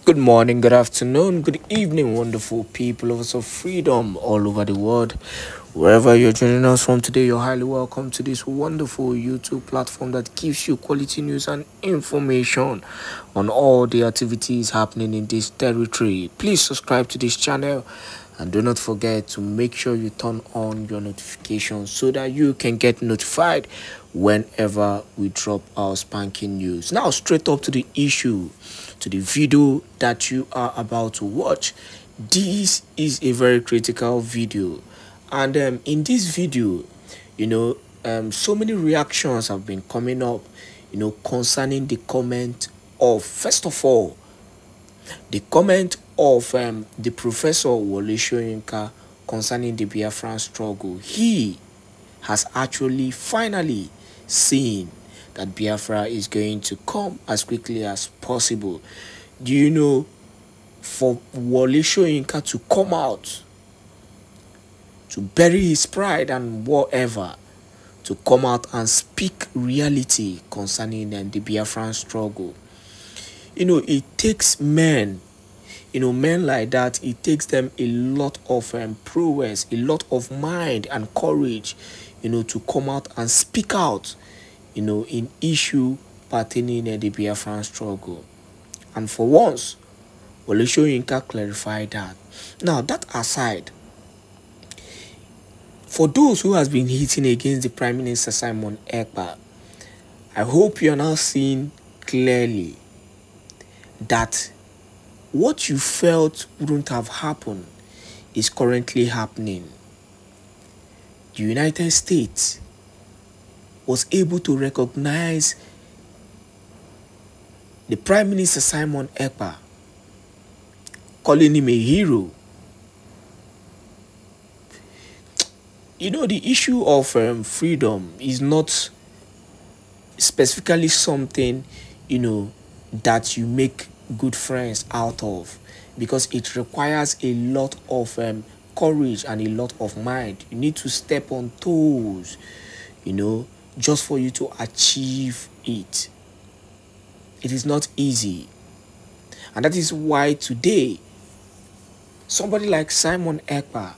Good morning, good afternoon, good evening, wonderful people of freedom all over the world. Wherever you're joining us from today, you're highly welcome to this wonderful YouTube platform that gives you quality news and information on all the activities happening in this territory. Please subscribe to this channel and do not forget to make sure you turn on your notifications so that you can get notified whenever we drop our spanking news. Now, straight up to the issue, to the video that you are about to watch. This is a very critical video, and in this video, so many reactions have been coming up, concerning the comment of, first of all, the comment of the Professor Wole Soyinka concerning the Biafran struggle. He has actually finally seen that Biafra is going to come as quickly as possible. Do you know, for Wole Soyinka to come out, to bury his pride and whatever, to come out and speak reality concerning the Biafran struggle, it takes men, men like that, it takes them a lot of prowess, a lot of mind and courage, to come out and speak out, in issue pertaining to the Biafran struggle. And for once, Wole Soyinka clarified that. Now, that aside, for those who has been hitting against the Prime Minister Simon Èkpá, I hope you are now seeing clearly that what you felt wouldn't have happened is currently happening. The United States was able to recognize the Prime Minister Simon Èkpá, calling him a hero. The issue of freedom is not specifically something, that you make good friends out of, because it requires a lot of courage and a lot of mind. You need to step on toes, just for you to achieve it. It is not easy. And that is why today, somebody like Simon Èkpá,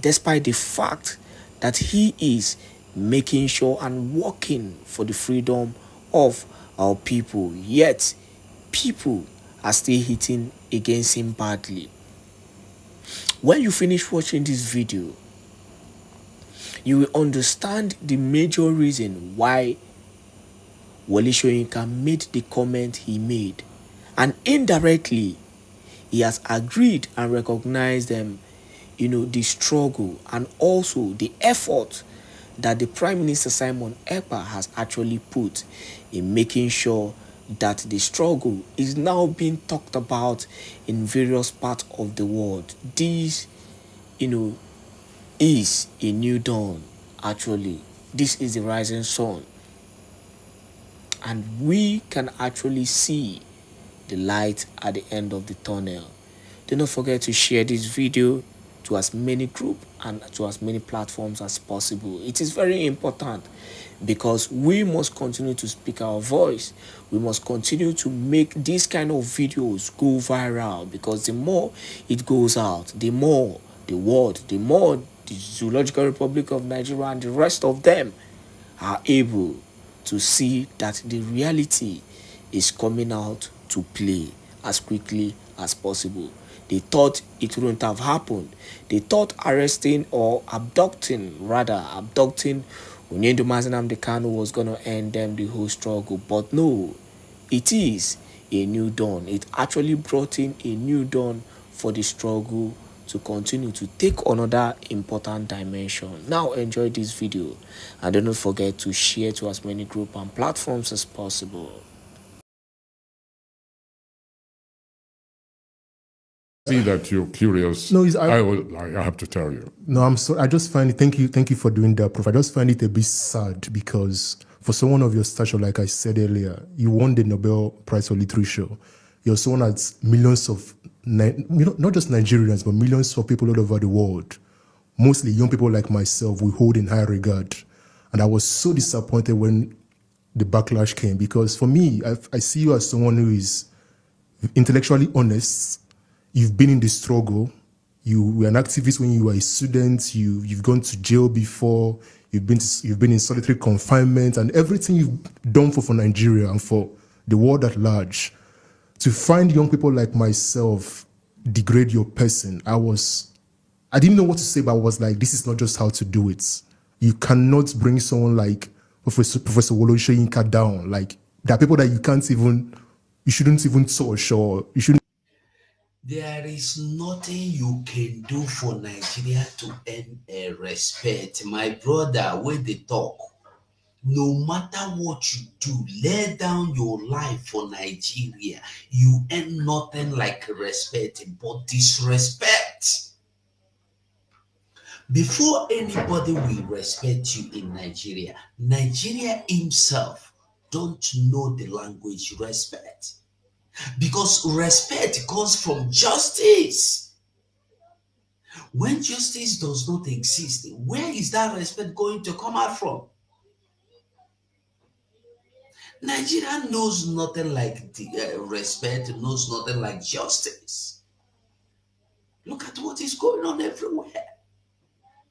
despite the fact that he is making sure and working for the freedom of our people, yet people are still hitting against him badly. When you finish watching this video, you will understand the major reason why Wole Soyinka made the comment he made. And indirectly, he has agreed and recognized them, the struggle and also the effort that the Prime Minister Simon Èkpá has actually put in making sure that the struggle is now being talked about in various parts of the world. This, is a new dawn. Actually, this is the rising sun, and we can actually see the light at the end of the tunnel. Do not forget to share this video to as many groups and to as many platforms as possible. It is very important, because we must continue to speak our voice. We must continue to make these kind of videos go viral, because the more it goes out, the more the world, the more the Zoological Republic of Nigeria and the rest of them are able to see that the reality is coming out to play as quickly as possible. They thought it wouldn't have happened. They thought abducting Onyendum Nnamdi Kanu was going to end them the whole struggle. But no, it is a new dawn. It actually brought in a new dawn for the struggle to continue to take another important dimension. Now enjoy this video, and do not forget to share to as many groups and platforms as possible. See that you're curious. No, I have to tell you. No, I'm sorry. I just find it. Thank you for doing that, Prof. I just find it a bit sad, because for someone of your stature, like I said earlier, you won the Nobel Prize for Literature. You're someone that's millions of, not just Nigerians, but millions of people all over the world, mostly young people like myself, we hold in high regard. And I was so disappointed when the backlash came, because for me, I see you as someone who is intellectually honest, you've been in the struggle, you were an activist when you were a student, you've gone to jail before, you've been in solitary confinement, and everything you've done for Nigeria and for the world at large. To find young people like myself degrade your person, I didn't know what to say, but I was like, this is not just how to do it. You cannot bring someone like Professor Woloshoyinka down. Like, there are people that you shouldn't even touch, or you shouldn't. There is nothing you can do for Nigeria to earn a respect. My brother, when they talk, no matter what you do, lay down your life for Nigeria, you earn nothing like respect, but disrespect. Before anybody will respect you in Nigeria, Nigeria himself don't know the language respect. Because respect comes from justice. When justice does not exist, where is that respect going to come out from? Nigeria knows nothing like respect, knows nothing like justice. Look at what is going on everywhere.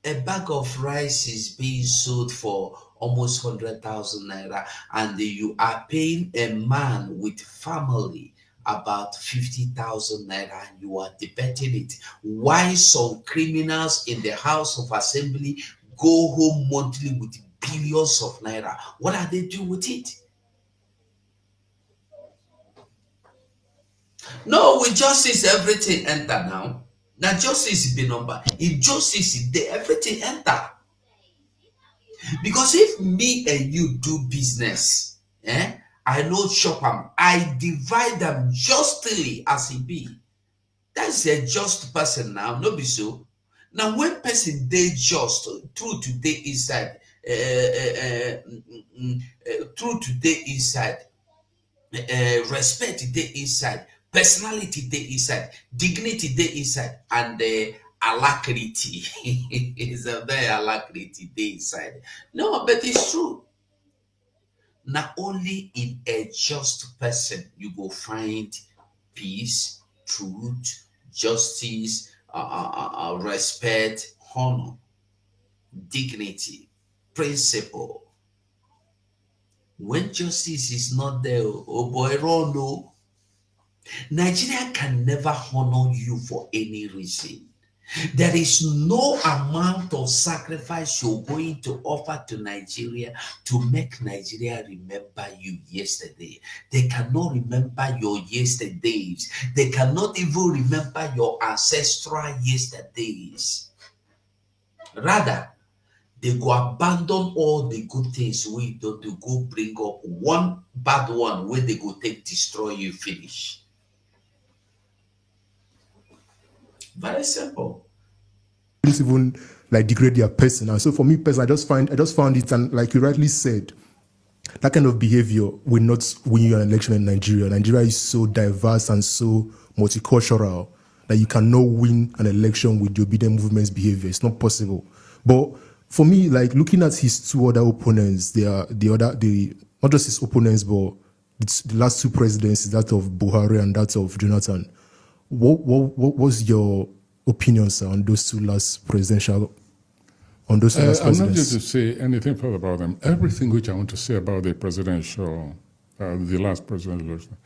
A bag of rice is being sold for almost 100,000 naira, and you are paying a man with family about 50,000 naira, and you are debating it. Why some criminals in the House of Assembly go home monthly with billions of naira? What are they doing with it? No, with justice, everything enter now. Now justice is the number. If justice is there, everything enter. Because if me and you do business, I know shop them, I divide them justly as it be. That's a just person now, no be so. Now when person they just, truth today inside, truth today inside, respect today inside, personality dey inside, dignity dey inside, and alacrity is a very alacrity dey inside. No, but it's true. Not only in a just person you go find peace, truth, justice, respect, honor, dignity, principle. When justice is not there, oh boy, run no. Nigeria can never honor you for any reason. There is no amount of sacrifice you're going to offer to Nigeria to make Nigeria remember you yesterday. They cannot remember your yesterdays. They cannot even remember your ancestral yesterdays. Rather, they go abandon all the good things we do to go bring up one bad one where they go take destroy you finish. Very simple. It's even like degrade their person. And so for me personally, I just found it, and like you rightly said, that kind of behavior will not win you an election in Nigeria. Nigeria is so diverse and so multicultural that you cannot win an election with the obedient movement's behavior. It's not possible. But for me, like looking at his two other opponents, they are not just his opponents, but it's the last two presidencies, that of Buhari and that of Jonathan. What was your opinion, sir, on those two last presidential? On those two last presidents? I'm not going to say anything further about them. Everything which I want to say about the presidential, the last presidential election,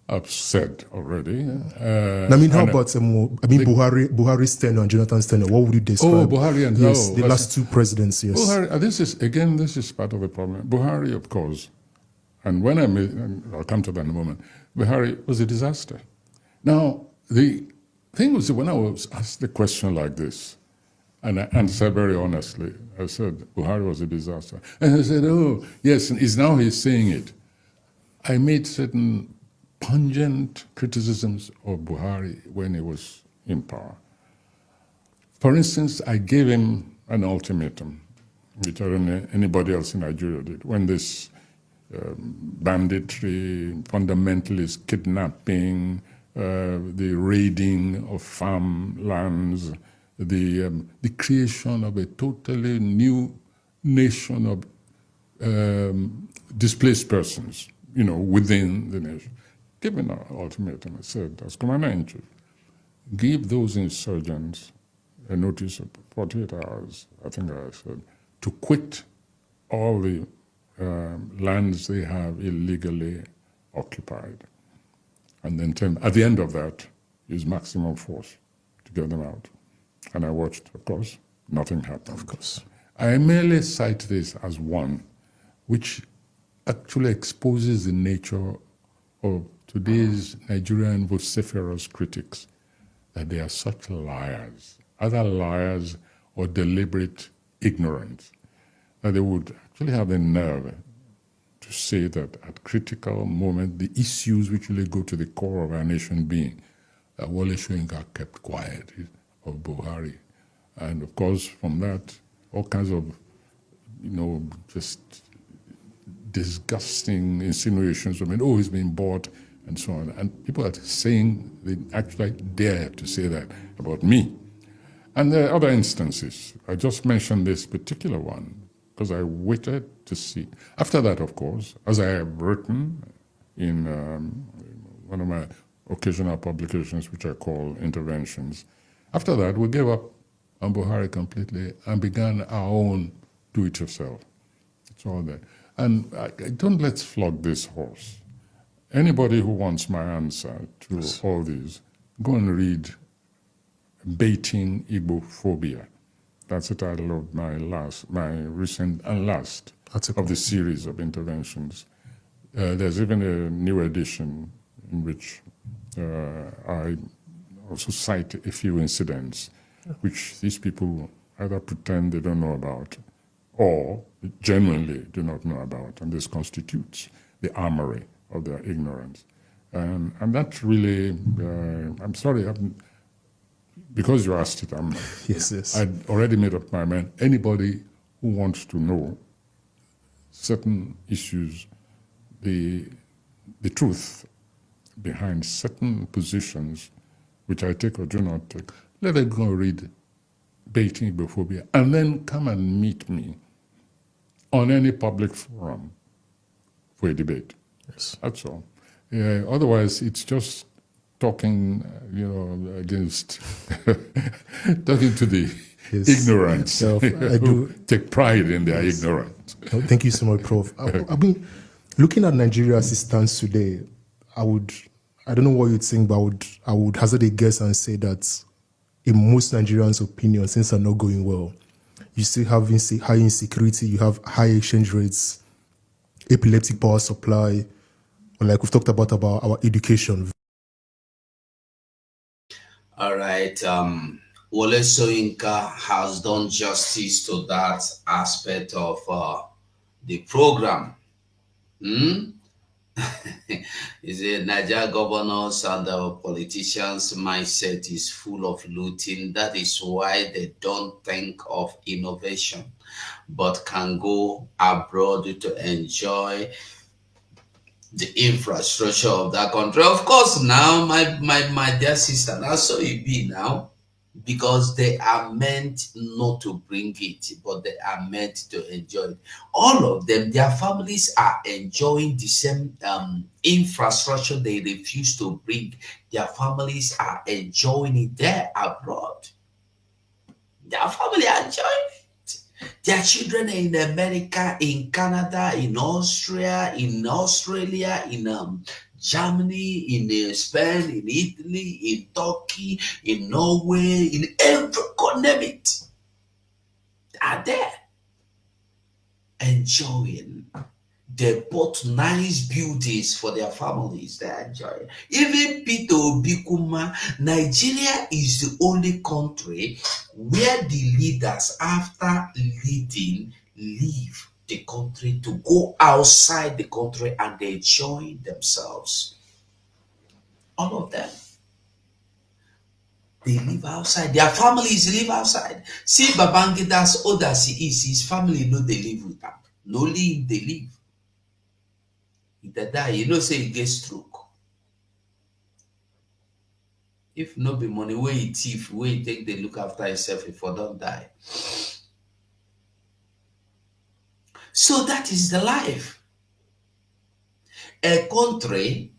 I've said already. I mean, how about Buhari's tenure and Jonathan's tenure? What would you describe? Oh, Buhari and the last two presidents. Yes, Buhari. This is part of the problem. Buhari, of course, and I'll come to that in a moment. Buhari was a disaster. Now, the thing was, when I was asked a question like this, and I answered very honestly, I said, Buhari was a disaster. And I said, oh, yes, and he's saying it. I made certain pungent criticisms of Buhari when he was in power. For instance, I gave him an ultimatum, which I don't know anybody else in Nigeria did, when this banditry, fundamentalist kidnapping, the raiding of farmlands, the creation of a totally new nation of displaced persons, within the nation. given an ultimatum. I said, as Commander-in-Chief, give those insurgents a notice of 48 hours, I think I said, to quit all the lands they have illegally occupied. And then at the end of that, use maximum force to get them out. And I watched, of course, nothing happened. Of course. I merely cite this as one which actually exposes the nature of today's Nigerian vociferous critics, that they are such liars, either liars or deliberate ignorance, that they would actually have the nerve to say that at critical moment, the issues which really go to the core of our nation being, that Wole Soyinka kept quiet of Buhari. And of course, from that, all kinds of, just disgusting insinuations. I mean, oh, he's been bought and so on. And people are saying, they actually dare to say that about me. And there are other instances. I just mentioned this particular one because I waited to see. After that, of course, as I have written in one of my occasional publications, which I call Interventions, after that, we gave up on Buhari completely and began our own do-it-yourself. It's all there. And don't let's flog this horse. Anybody who wants my answer to all these, go and read Baiting Igbophobia. That's the title of my recent and last of the series of interventions. There's even a new edition in which I also cite a few incidents which these people either pretend they don't know about or genuinely do not know about, and this constitutes the armory of their ignorance. And that really, I'm sorry, because you asked it, yes. I'd already made up my mind. Anybody who wants to know certain issues, the truth behind certain positions, which I take or do not take, let them go read Baiting Igbophobia and then come and meet me on any public forum for a debate. Yes. That's all. Otherwise, it's just talking, against, talking to the ignorance who take pride in their ignorance. Thank you so much, Prof. I've been looking at Nigeria as it stands today. I don't know what you'd think, but I would hazard a guess and say that in most Nigerians' opinion, things are not going well. You still have high insecurity, you have high exchange rates, epileptic power supply, and like we've talked about our education. All right. Wole Soyinka has done justice to that aspect of the program. Is it Nigeria governors and the politicians' mindset is full of looting. That is why they don't think of innovation, but can go abroad to enjoy the infrastructure of that country. Of course, now, my dear sister, that's so it be now, because they are meant not to bring it, but they are meant to enjoy it. All of them, their families are enjoying the same infrastructure they refuse to bring. Their families are enjoying it there abroad. Their family are enjoying it. Their children are in America, in Canada, in Austria, in Australia, in Germany, in Spain, in Italy, in Turkey, in Norway, in every continent. They are there enjoying. They bought nice buildings for their families. They are enjoying. Even Peter Obikuma, Nigeria is the only country where the leaders, after leading, leave the country to go outside the country and they enjoy themselves. All of them. They live outside. Their families live outside. See Babangida's old as he is, his family know they live with him. No live, they live. If they die, say he gets stroke. If no be money, where he thief, where he take the look after himself if he don't die. So that is the life. A country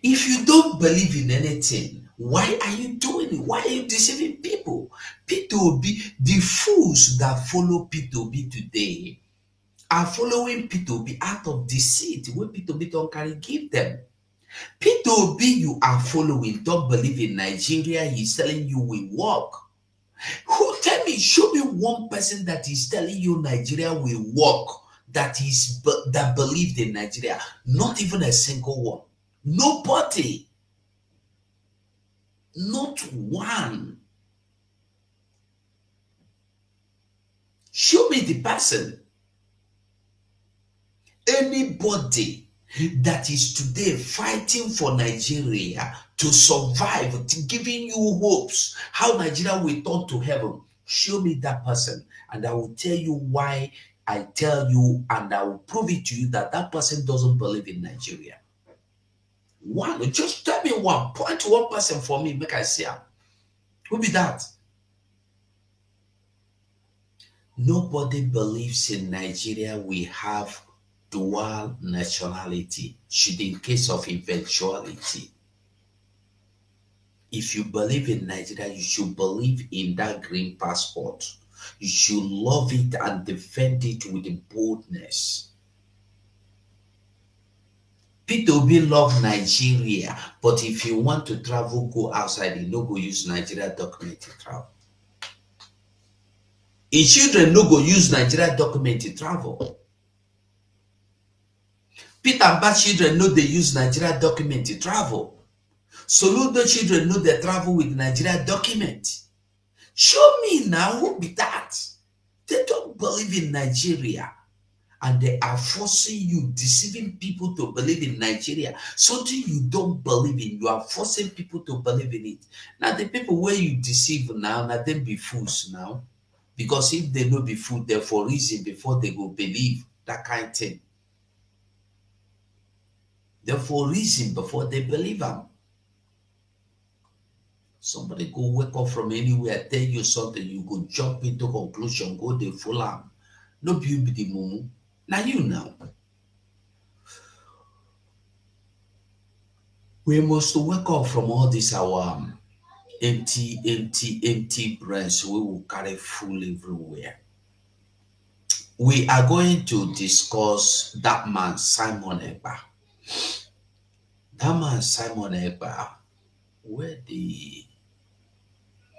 If you don't believe in anything, why are you doing it? Why are you deceiving people? P2B, the fools that follow P2B today are following P2B out of deceit wey P2B don't carry give them. P2B you are following don't believe in Nigeria. He's telling you we work. Who tell me, show me one person that is telling you Nigeria will work, that believed in Nigeria. Not even a single one. Nobody. Not one. Show me the person. Anybody that is today fighting for Nigeria to survive, to giving you hopes, how Nigeria will turn to heaven, show me that person, and I will tell you why I tell you, and I will prove it to you that that person doesn't believe in Nigeria. One, just tell me one, point to one person for me, make I see him. Who be that? Nobody believes in Nigeria we have dual nationality, should in case of eventuality. If you believe in Nigeria, you should believe in that green passport. You should love it and defend it with boldness. P2B love Nigeria, but if you want to travel, go outside, you no go use Nigeria document to travel. In children no go use Nigeria document to travel. Peter and Bad children know they use Nigeria document to travel. Soludo children know they travel with Nigeria document. Show me now who be that. They don't believe in Nigeria. And they are forcing you, deceiving people to believe in Nigeria. Something you don't believe in, you are forcing people to believe in it. Now the people where you deceive now they be fools now. Because if they know be fool, they're for reason before they go believe that kind of thing. They're for reason before they believe them. Somebody go wake up from anywhere, tell you something, you go jump into conclusion, go the full arm. No be the mumu. Now you know. We must wake up from all this our empty brains we will carry full everywhere. We are going to discuss that man, Simon Èkpá. That man, Simon Èkpá, where the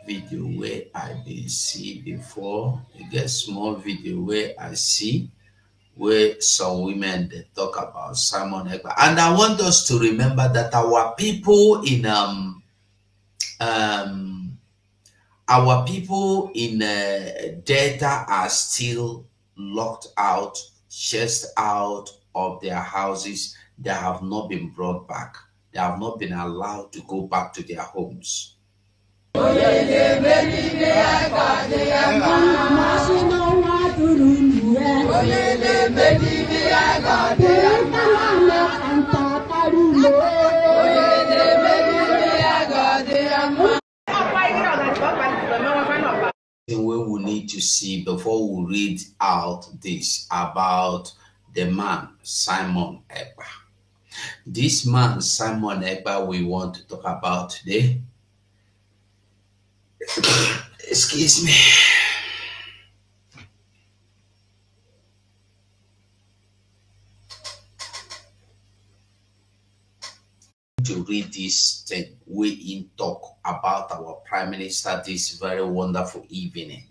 video where I did see before, you get small video where I see where some women they talk about Simon Èkpá. And I want us to remember that our people in Delta are still locked out, chased out of their houses. They have not been brought back. They have not been allowed to go back to their homes. What we need to see before we read out this about the man Simon Èkpá. This man Simon Èkpá we want to talk about today. Excuse me. To read this thing, we in talk about our Prime Minister this very wonderful evening.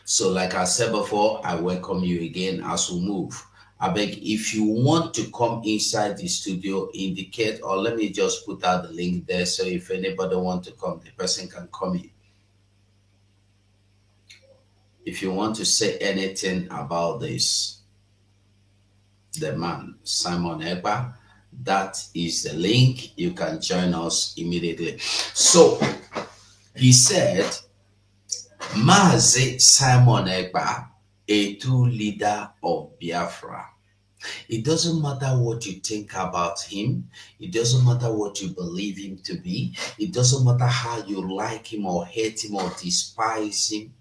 So like I said before, I welcome you again as we move. I beg, if you want to come inside the studio, indicate, or let me just put out the link there, so if anybody want to come, the person can come in. If you want to say anything about this, the man Simon Èkpá, that is the link. You can join us immediately. So he said, Mazi Simon Èkpá, a true leader of Biafra. It doesn't matter what you think about him. It doesn't matter what you believe him to be. It doesn't matter how you like him or hate him or despise him.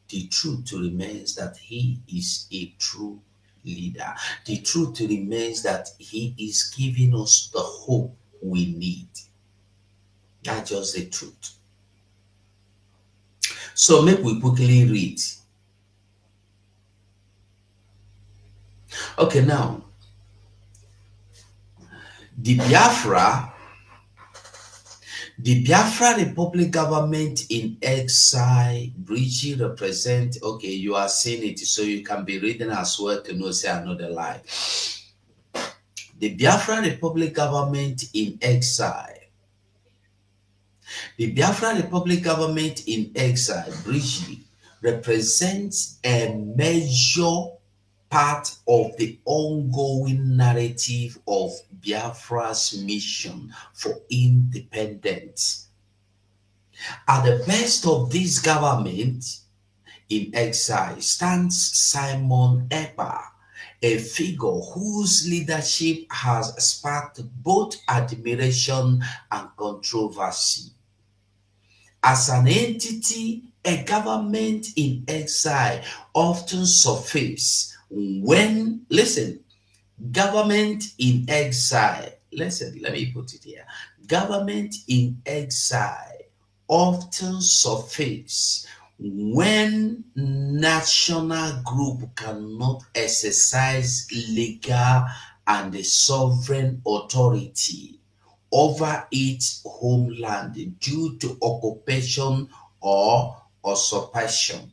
The truth remains that he is a true leader. The truth remains that he is giving us the hope we need. That's just the truth. So make we quickly read. Okay, now the Biafra Republic government in exile, Bridgie represent, okay, you are seeing it, so you can be reading as well to know, say another lie. The Biafra Republic government in exile. The Biafra Republic government in exile, Bridgie, represents a major part of the ongoing narrative of Biafra's mission for independence. At the best of this government in exile stands Simon Èkpá, a figure whose leadership has sparked both admiration and controversy. As an entity, a government in exile often surfaces when, listen, government in exile, listen, let me put it here. Government in exile often surface when national group cannot exercise legal and sovereign authority over its homeland due to occupation or usurpation.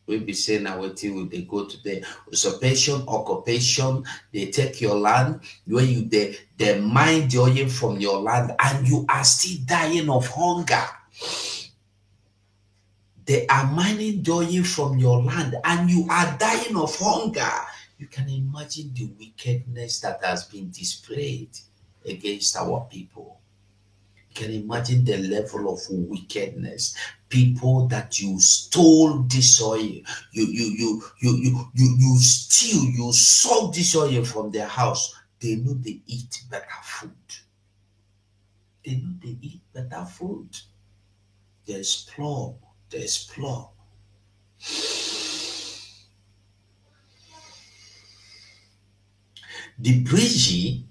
We be saying now what they go to the usurpation, occupation, they take your land, where you they mine the oil from your land, and you are still dying of hunger. They are mining the oil from your land, and you are dying of hunger. You can imagine the wickedness that has been displayed against our people. You can imagine the level of wickedness. People that you stole this oil, you steal, you sold this oil from their house. They know they eat better food. They know they eat better food. They explore. They explore. The Bridgie,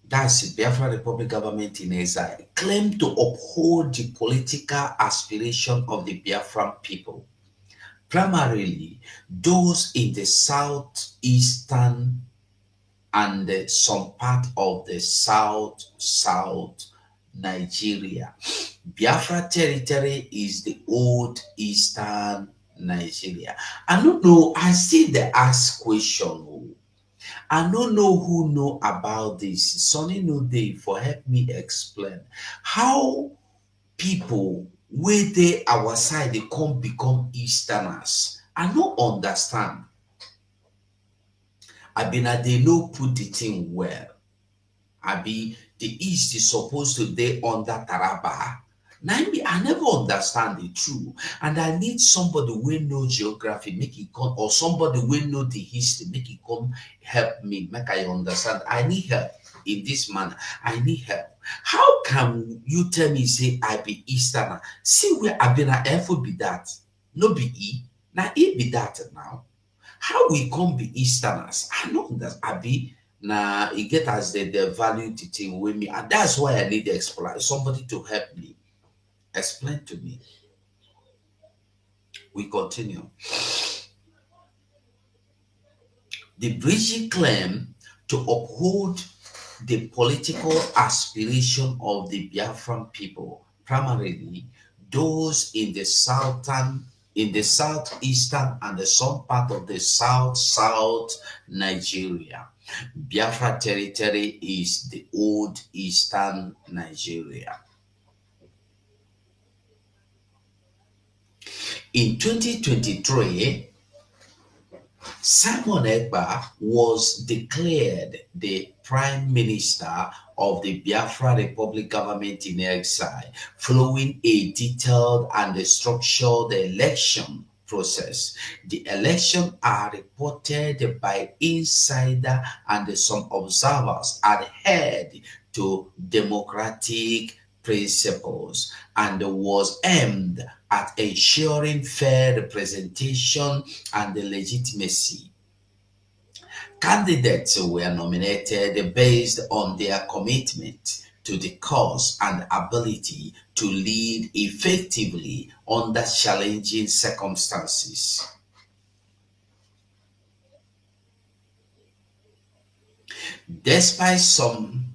that's the Biafra Republic government in exile, claimed to uphold the political aspiration of the Biafran people, primarily those in the southeastern and some part of the south Nigeria. Biafra territory is the old eastern Nigeria. I don't know, I see the ask question. I don't know who know about this. Sonny no day for help me explain how people where they our side they come become Easterners. I don't understand. I been they no put the thing well. I be the East is supposed to be under Taraba. Now I never understand the truth, and I need somebody who know geography, make it come, or somebody who know the history, make it come help me, make I understand. I need help in this manner. I need help. How can you tell me say I be Easterner? See where I been at effort be that. No be E. Now it be that now. How we come be Easterners? I know that I be now it get as they value the thing with me, and that's why I need to explain somebody to help me. Explain to me. We continue. The Bridgie claim to uphold the political aspiration of the Biafran people, primarily those in the southeastern and the some part of the south Nigeria. Biafra territory is the old eastern Nigeria. In 2023, Simon Èkpá was declared the Prime Minister of the Biafra Republic government in exile, following a detailed and structured election process. The elections are reported by insider and some observers adhered to democratic principles and was aimed at ensuring fair representation and legitimacy. Candidates were nominated based on their commitment to the cause and ability to lead effectively under challenging circumstances. Despite some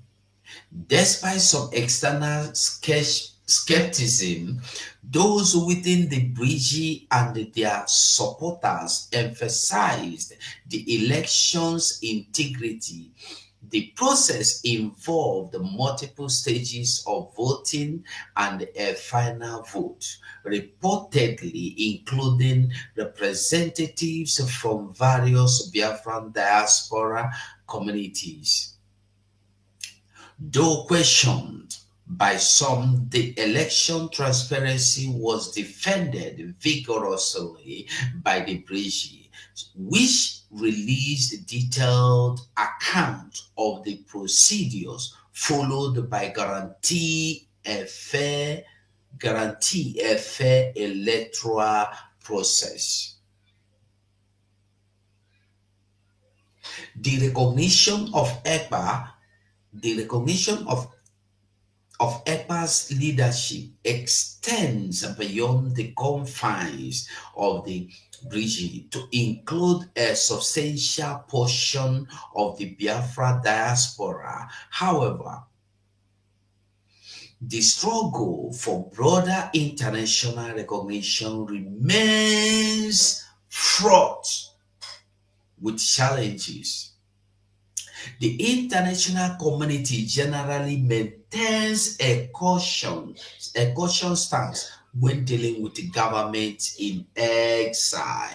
external skepticism, those within the bridge and their supporters emphasized the election's integrity. The process involved multiple stages of voting and a final vote, reportedly including representatives from various Biafran diaspora communities. Though questioned by some, the election transparency was defended vigorously by the bridge, which released detailed account of the procedures followed by guarantee a fair electoral process. The recognition of Èkpá, of Èkpá's leadership extends beyond the confines of the bridge to include a substantial portion of the Biafra diaspora. However, the struggle for broader international recognition remains fraught with challenges. The international community generally maintains a caution stance when dealing with the government in exile.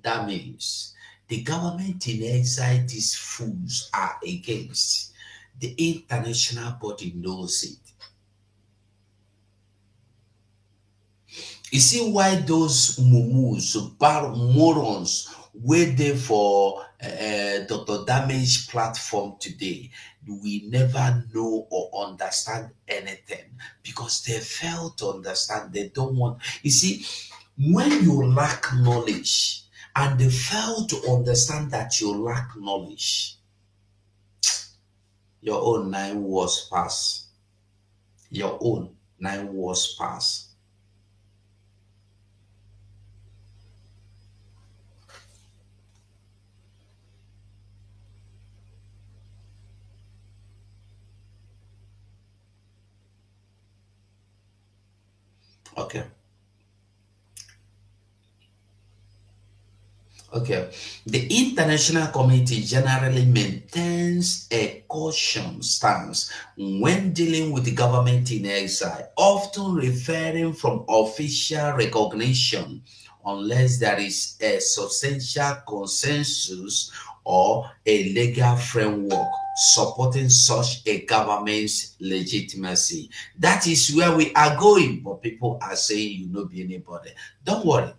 That means the government in exile these fools are against. The international body knows it. You see why those mumus, morons, waiting for Dr. Damage platform today, we never know or understand anything because they fail to understand. They don't want. You see, when you lack knowledge and they fail to understand that you lack knowledge, your own 9 wars pass. Your own 9 wars pass. Okay. The international community generally maintains a caution stance when dealing with the government in exile, often referring from official recognition unless there is a substantial consensus or a legal framework supporting such a government's legitimacy. That is where we are going, but people are saying you know be anybody. Don't worry.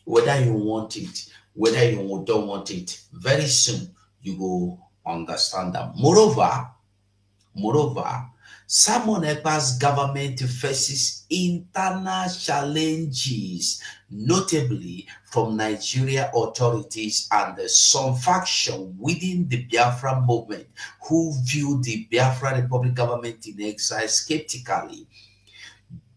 Whether you want it, whether you don't want it, very soon you will understand that. Moreover, Simon Ekpa's government faces internal challenges, notably from Nigeria authorities and some faction within the Biafra movement who view the Biafra Republic government in exile skeptically.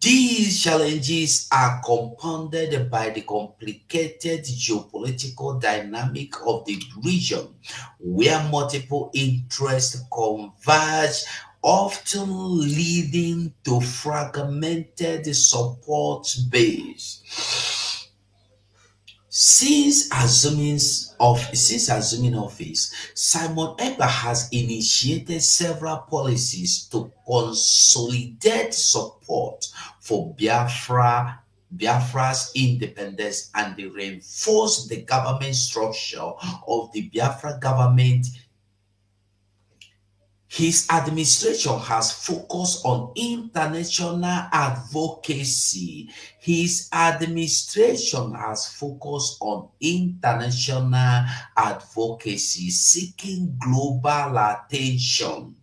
These challenges are compounded by the complicated geopolitical dynamic of the region, where multiple interests converge, often leading to fragmented support base. Since assuming office, Simon Èkpá has initiated several policies to consolidate support for Biafra's independence and reinforce the government structure of the Biafra government His administration has focused on international advocacy. His administration has focused on international advocacy, seeking global attention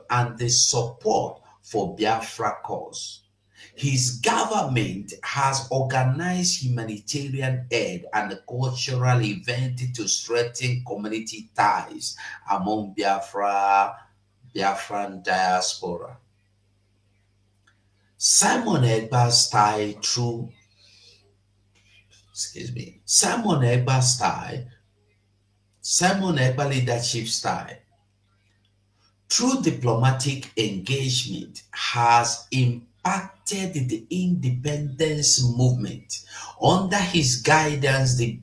and the support for Biafra cause. His government has organized humanitarian aid and cultural events to strengthen community ties among Biafran diaspora. Simon Èkpá's leadership style through diplomatic engagement has impacted the independence movement. Under his guidance, the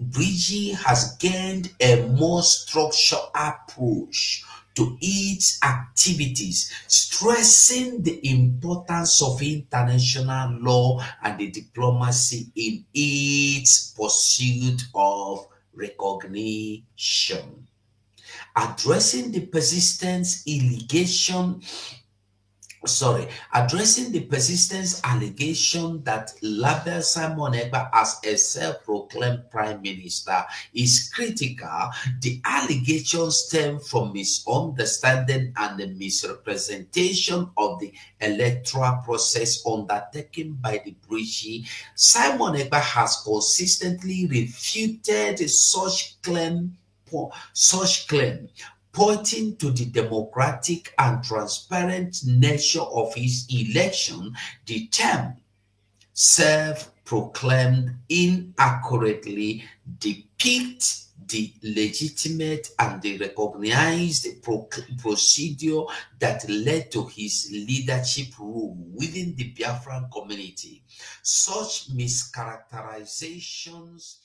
Brigi has gained a more structured approach to its activities, stressing the importance of international law and the diplomacy in its pursuit of recognition. Addressing the persistent allegation that label Simon Èkpá as a self-proclaimed prime minister is critical. The allegations stem from misunderstanding and the misrepresentation of the electoral process undertaken by the Brigi. Simon Èkpá has consistently refuted such claim, pointing to the democratic and transparent nature of his election. The term self-proclaimed inaccurately depicts the legitimate and the recognized procedure that led to his leadership role within the Biafran community. Such mischaracterizations